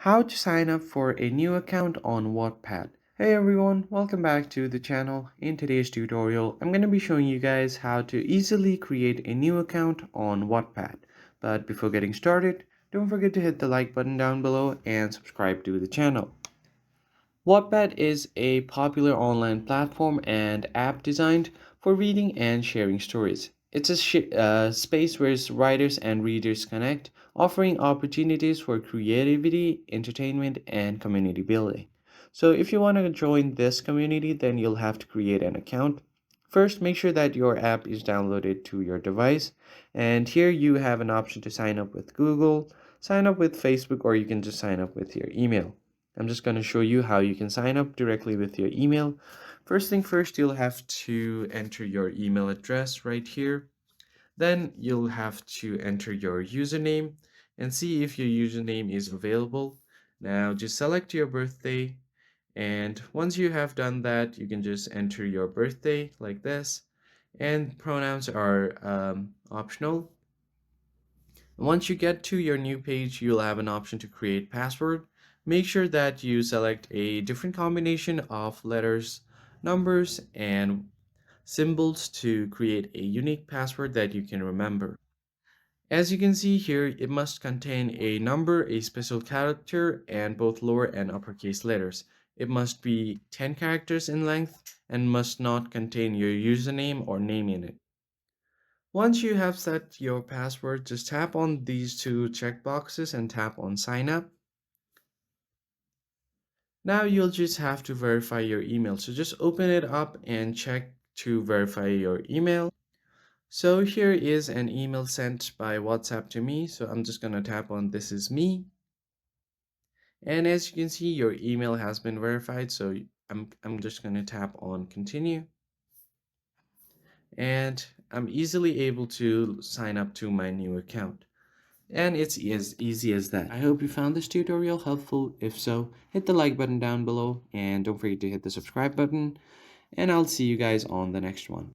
How to sign up for a new account on Wattpad. Hey everyone, welcome back to the channel. In today's tutorial, I'm going to be showing you guys how to easily create a new account on Wattpad. But before getting started, don't forget to hit the like button down below and subscribe to the channel. Wattpad is a popular online platform and app designed for reading and sharing stories. It's a space where writers and readers connect, offering opportunities for creativity, entertainment, and community building. So, if you want to join this community, then you'll have to create an account. First, make sure that your app is downloaded to your device, and here you have an option to sign up with Google, sign up with Facebook, or you can just sign up with your email. I'm just going to show you how you can sign up directly with your email. First thing first, you'll have to enter your email address right here. Then you'll have to enter your username and see if your username is available. Now just select your birthday, and once you have done that, you can just enter your birthday like this, and pronouns are optional. Once you get to your new page, you'll have an option to create password. Make sure that you select a different combination of letters, numbers, and symbols to create a unique password that you can remember. As you can see here, it must contain a number, a special character, and both lower and uppercase letters. It must be 10 characters in length and must not contain your username or name in it. Once you have set your password, just tap on these two checkboxes and tap on sign up. Now you'll just have to verify your email. So just open it up and check to verify your email. So here is an email sent by WhatsApp to me. So I'm just going to tap on this is me. And as you can see, your email has been verified. So I'm just going to tap on continue. And I'm easily able to sign up to my new account. And it's as easy as that. I hope you found this tutorial helpful. If so, hit the like button down below and don't forget to hit the subscribe button. And I'll see you guys on the next one.